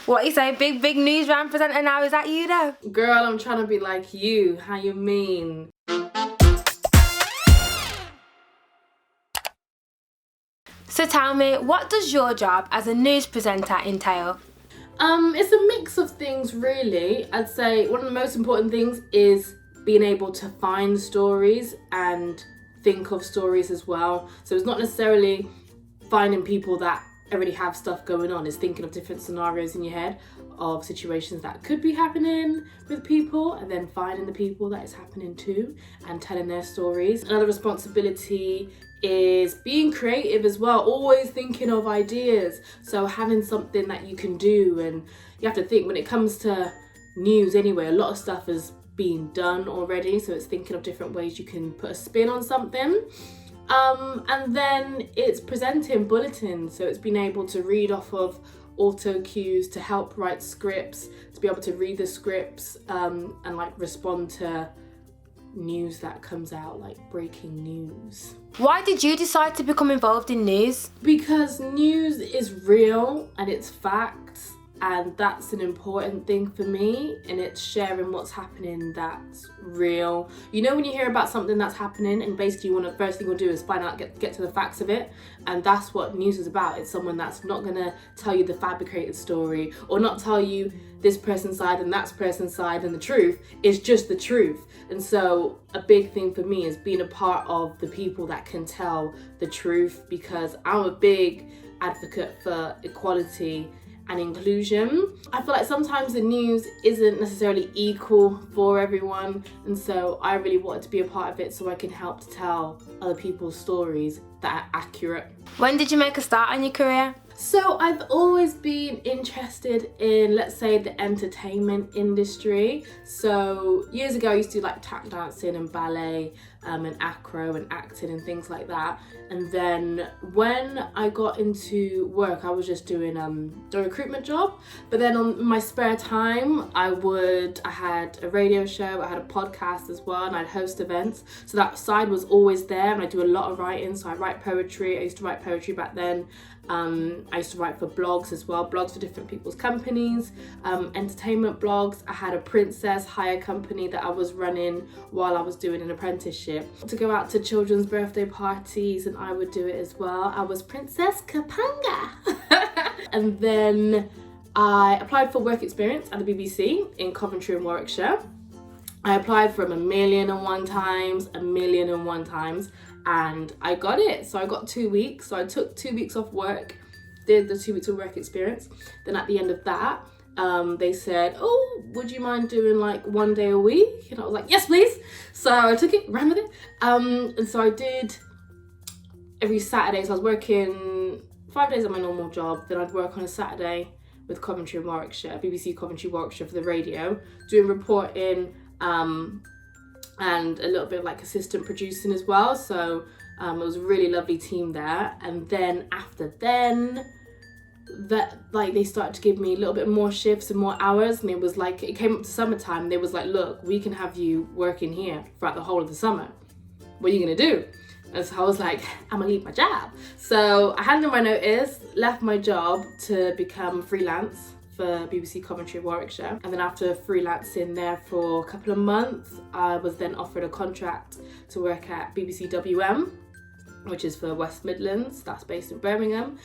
What you say, big newsround presenter now, is that you though? Girl, I'm trying to be like you. How you mean? So tell me, what does your job as a news presenter entail? It's a mix of things really. I'd say one of the most important things is being able to find stories and think of stories as well. So it's not necessarily finding people that already have stuff going on, it's thinking of different scenarios in your head of situations that could be happening with people, and then finding the people that it's happening to and telling their stories. Another responsibility is being creative as well, always thinking of ideas. So having something that you can do, and you have to think when it comes to news anyway, a lot of stuff is being done already, so it's thinking of different ways you can put a spin on something. And then it's presenting bulletins, so it's being able to read off of auto cues to help write scripts, to be able to read the scripts and like respond to news that comes out, like breaking news. Why did you decide to become involved in news? Because news is real and it's facts, and that's an important thing for me, and it's sharing what's happening that's real. You know, when you hear about something that's happening and basically first thing you'll do is find out, get to the facts of it, and that's what news is about. It's someone that's not gonna tell you the fabricated story, or not tell you this person's side and that person's side, and the truth is just the truth. And so a big thing for me is being a part of the people that can tell the truth, because I'm a big advocate for equality and inclusion. I feel like sometimes the news isn't necessarily equal for everyone, and so I really wanted to be a part of it so I can help to tell other people's stories that are accurate. When did you make a start on your career? So I've always been interested in, let's say, the entertainment industry. So years ago I used to do like tap dancing and ballet and acro and acting and things like that. And then when I got into work, I was just doing a recruitment job. But then on my spare time, I had a radio show, I had a podcast as well, and I'd host events. So that side was always there, and I do a lot of writing. So I write poetry. I used to write poetry back then. I used to write for blogs as well, blogs for different people's companies, entertainment blogs. I had a princess hire company that I was running while I was doing an apprenticeship to go out to children's birthday parties, and I would do it as well. I was Princess Kapanga. And then I applied for work experience at the BBC in Coventry and Warwickshire. I applied for them 1,000,001 times, and I got it. So I got 2 weeks. So I took 2 weeks off work, did the 2 weeks of work experience. Then at the end of that, they said, oh, would you mind doing like 1 day a week? And I was like, yes, please. So I took it, ran with it. And so I did every Saturday. So I was working 5 days at my normal job. Then I'd work on a Saturday with Coventry and Warwickshire, BBC Coventry Warwickshire for the radio, doing reporting, and a little bit of like assistant producing as well. So it was a really lovely team there. And then after that, like, they started to give me a little bit more shifts and more hours, and it was like, it came up to summertime, they was like, look, we can have you working here throughout the whole of the summer. What are you gonna do? And so I was like, I'm gonna leave my job. So I handed in my notice, left my job to become freelance for BBC Coventry and Warwickshire. And then after freelancing there for a couple of months, I was then offered a contract to work at BBC WM, which is for West Midlands, that's based in Birmingham.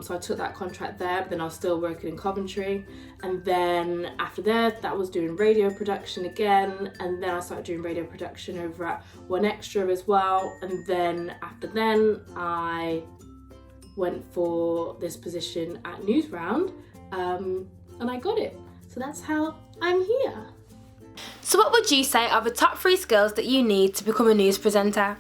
So I took that contract there, but then I was still working in Coventry. And then after that was doing radio production again. And then I started doing radio production over at N.Y.A.G as well. And then after then, I went for this position at Newsround, and I got it. So that's how I'm here. So what would you say are the top 3 skills that you need to become a news presenter?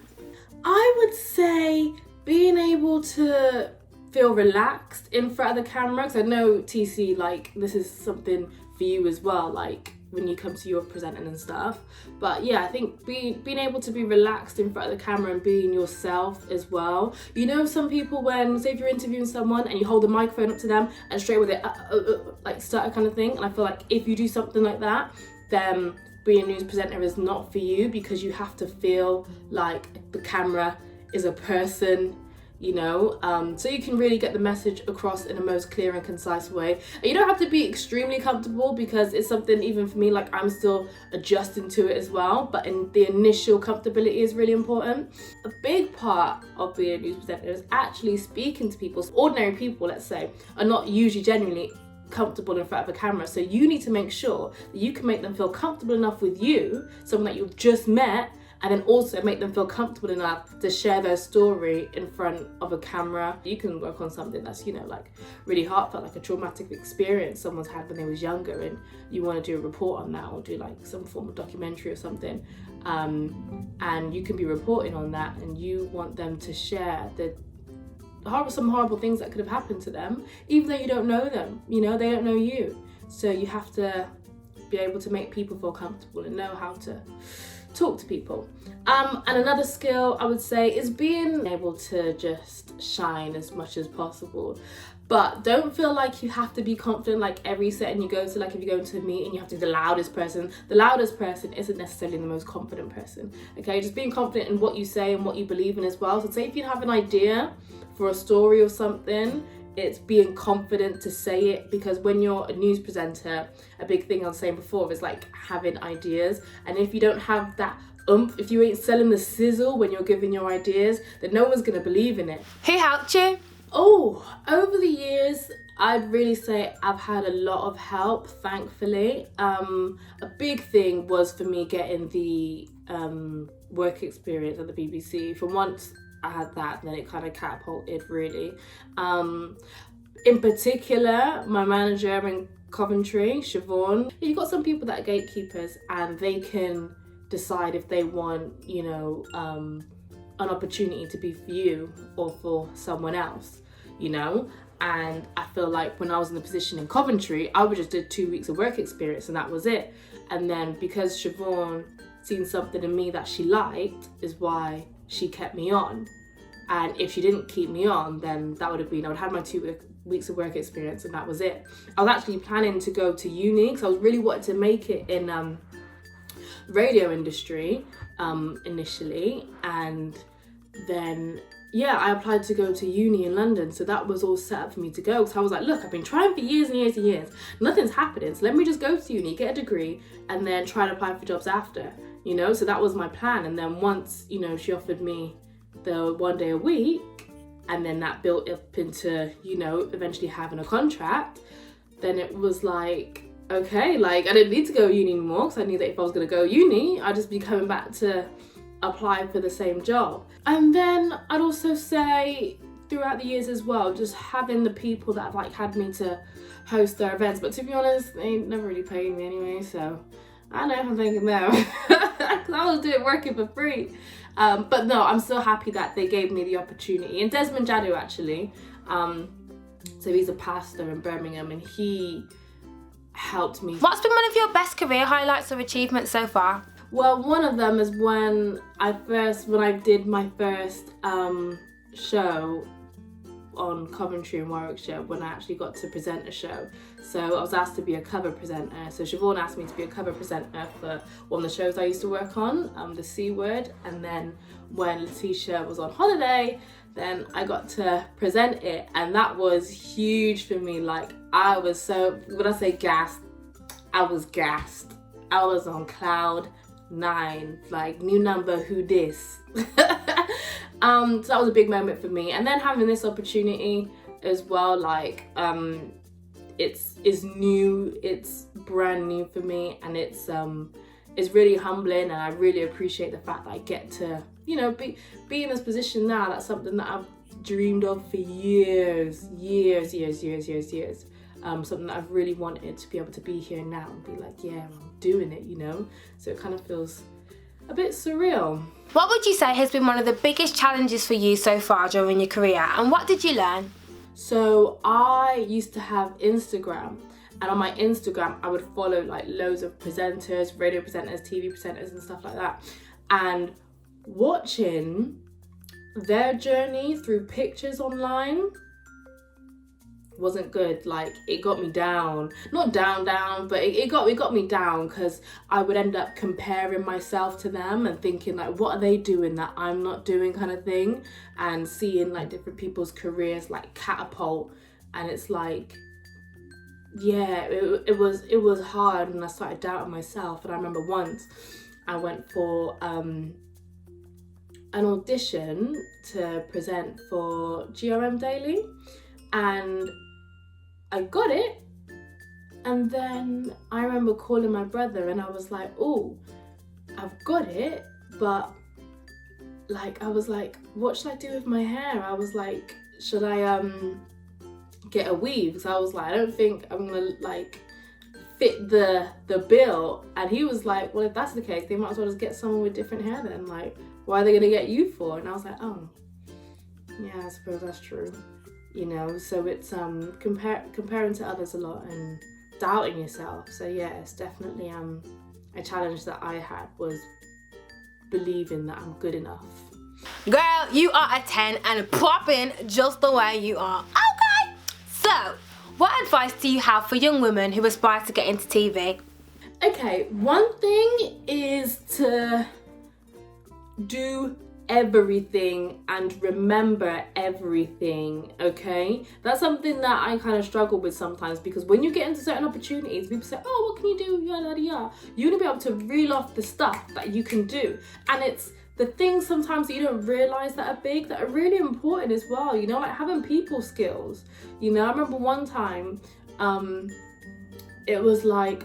I would say being able to feel relaxed in front of the camera, because I know TC, like, this is something for you as well, like when you come to your presenting and stuff. But yeah, I think being able to be relaxed in front of the camera and being yourself as well. You know, some people, when, say if you're interviewing someone and you hold the microphone up to them and straight with it like stutter kind of thing, and I feel like if you do something like that, then being a news presenter is not for you, because you have to feel like the camera is a person. you know, so you can really get the message across in the most clear and concise way. And you don't have to be extremely comfortable, because it's something even for me, like I'm still adjusting to it as well, but in the initial comfortability is really important. A big part of being a news presenter is actually speaking to people. Ordinary people, let's say, are not usually genuinely comfortable in front of a camera, so you need to make sure that you can make them feel comfortable enough with you, someone that you've just met, and then also make them feel comfortable enough to share their story in front of a camera. You can work on something that's, you know, like really heartfelt, like a traumatic experience someone's had when they was younger, and you want to do a report on that, or do like some form of documentary or something, and you can be reporting on that, and you want them to share some horrible things that could have happened to them, even though you don't know them, you know, they don't know you. So you have to be able to make people feel comfortable and know how to talk to people. And another skill I would say is being able to just shine as much as possible. But don't feel like you have to be confident like every setting you go to. Like if you go into a meeting, you have to be the loudest person. The loudest person isn't necessarily the most confident person. Okay, just being confident in what you say and what you believe in as well. So say if you have an idea for a story or something, it's being confident to say it, because when you're a news presenter, a big thing I was saying before is like having ideas. And if you don't have that oomph, if you ain't selling the sizzle when you're giving your ideas, then no one's gonna believe in it. Who helped you? Oh, over the years, I'd really say I've had a lot of help, thankfully. A big thing was for me getting the work experience at the BBC. For once I had that, then it kind of catapulted really. In particular, my manager in Coventry, Siobhan, you've got some people that are gatekeepers, and they can decide if they want, you know, an opportunity to be for you or for someone else, you know. And I feel like when I was in the position in Coventry, I would just did 2 weeks of work experience and that was it. And then because Siobhan seen something in me that she liked, is why she kept me on. And if she didn't keep me on, then that would have been, I would have had my 2 weeks of work experience and that was it. I was actually planning to go to uni, because I was really wanting to make it in radio industry initially, and then I applied to go to uni in London, so that was all set up for me to go. So I was like, look, I've been trying for years and years and years, nothing's happening, so let me just go to uni, get a degree, and then try to apply for jobs after, you know. So that was my plan. And then once, you know, she offered me the 1 day a week, and then that built up into, you know, eventually having a contract, then it was like, okay, like I didn't need to go uni anymore, because I knew that if I was going to go uni, I'd just be coming back to apply for the same job. And then I'd also say throughout the years as well, just having the people that have like had me to host their events, but to be honest, they never really paid me anyway, so I know I'm thanking them, because I was working for free. But no, I'm so happy that they gave me the opportunity. And Desmond Jadu actually, so he's a pastor in Birmingham, and he helped me. What's been one of your best career highlights or achievements so far? Well, one of them is when I did my first show on Coventry and Warwickshire, when I actually got to present a show. So I was asked to be a cover presenter. So Siobhan asked me to be a cover presenter for one of the shows I used to work on, the C Word. And then when Letitia was on holiday, then I got to present it, and that was huge for me. Like I was so, when I say gassed, I was gassed. I was on cloud 9, like new number, who dis? So that was a big moment for me. And then having this opportunity as well, like it's new, it's brand new for me, and it's really humbling, and I really appreciate the fact that I get to, you know, be in this position now. That's something that I've dreamed of for years. Something that I've really wanted, to be able to be here now and be like, yeah, I'm doing it, you know. So it kind of feels a bit surreal. What would you say has been one of the biggest challenges for you so far during your career, and what did you learn? So I used to have Instagram, and on my Instagram I would follow like loads of presenters, radio presenters, TV presenters and stuff like that, and watching their journey through pictures online wasn't good. Like, it got me down, not down, but it got me down, because I would end up comparing myself to them and thinking like, what are they doing that I'm not doing, kind of thing, and seeing like different people's careers like catapult, and it's like, yeah, it was hard, and I started doubting myself. And I remember once I went for an audition to present for GRM Daily, and I got it, and then I remember calling my brother, and I was like, oh, I've got it, but like, I was like, what should I do with my hair? I was like, should I get a weave? Because I was like, I don't think I'm gonna like fit the bill. And he was like, well, if that's the case, they might as well just get someone with different hair then. Like, why are they gonna get you for? And I was like, oh, yeah, I suppose that's true. You know, so it's comparing to others a lot and doubting yourself. So yeah, it's definitely a challenge that I had, was believing that I'm good enough. Girl, you are a 10 and popping just the way you are. Okay. So, what advice do you have for young women who aspire to get into TV? Okay, one thing is to do everything and remember everything, okay? That's something that I kind of struggle with sometimes, because when you get into certain opportunities, people say, oh, what can you do, yada yada yada. You're gonna be able to reel off the stuff that you can do, and it's the things sometimes that you don't realize that are big, that are really important as well, you know, like having people skills. You know, I remember one time it was like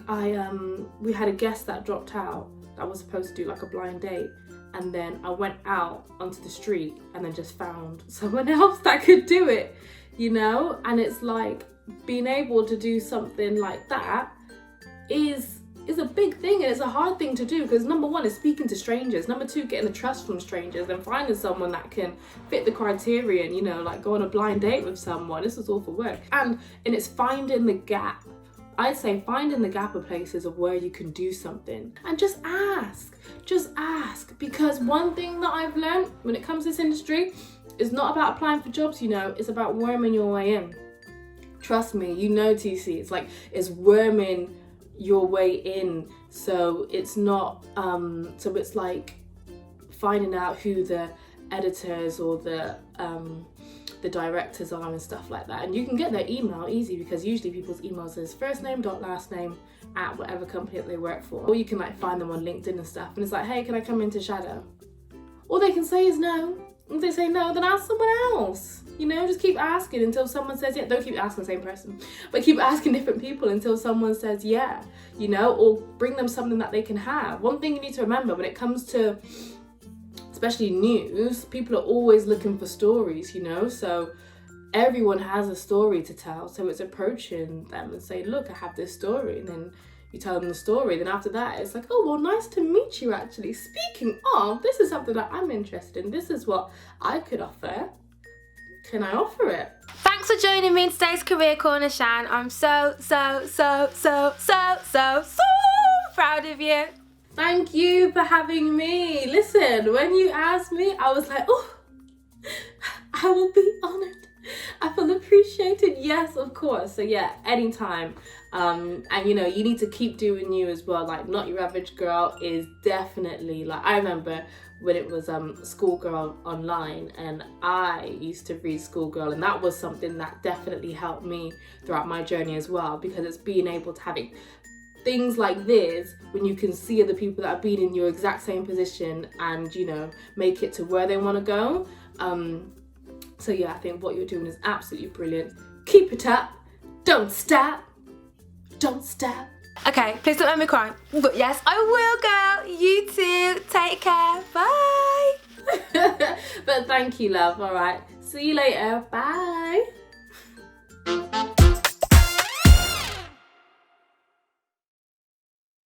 we had a guest that dropped out that was supposed to do like a blind date, and then I went out onto the street and then just found someone else that could do it, you know? And it's like, being able to do something like that is a big thing, and it's a hard thing to do, because number one is speaking to strangers, number two, getting the trust from strangers, and finding someone that can fit the criterion, you know, like go on a blind date with someone. This is all for work. And it's finding the gap. I'd say finding the gap of places of where you can do something, and just ask, because one thing that I've learned when it comes to this industry is not about applying for jobs, you know, it's about worming your way in. Trust me, you know, TC, it's like, it's worming your way in. So it's not so it's like finding out who the editors or the directors are and stuff like that, and you can get their email easy, because usually people's emails is first name dot last name at whatever company that they work for, or you can like find them on LinkedIn and stuff, and it's like, hey, can I come into shadow? All they can say is no. If they say no, then ask someone else. You know, just keep asking until someone says yeah. Don't keep asking the same person, but keep asking different people until someone says yeah, you know, or bring them something that they can have. One thing you need to remember when it comes to especially news, people are always looking for stories, you know, so everyone has a story to tell. So it's approaching them and say, look, I have this story, and then you tell them the story. Then after that, it's like, oh, well, nice to meet you, actually. Speaking of, this is something that I'm interested in. This is what I could offer. Can I offer it? Thanks for joining me in today's Career Corner, Shan. I'm so proud of you. Thank you for having me. Listen, when you asked me, I was like, oh, I will be honored. I feel appreciated. Yes, of course. So yeah, anytime. And you know, you need to keep doing you as well. Like, Not Your Average Girl is definitely, like, I remember when it was Schoolgirl Online, and I used to read Schoolgirl, and that was something that definitely helped me throughout my journey as well, because it's being able to have it, things like this, when you can see other people that have been in your exact same position and, you know, make it to where they want to go. So yeah, I think what you're doing is absolutely brilliant. Keep it up. Don't stop. Don't stop. Okay, please don't let me cry. But yes, I will, girl. You too. Take care. Bye. But thank you, love. All right. See you later. Bye.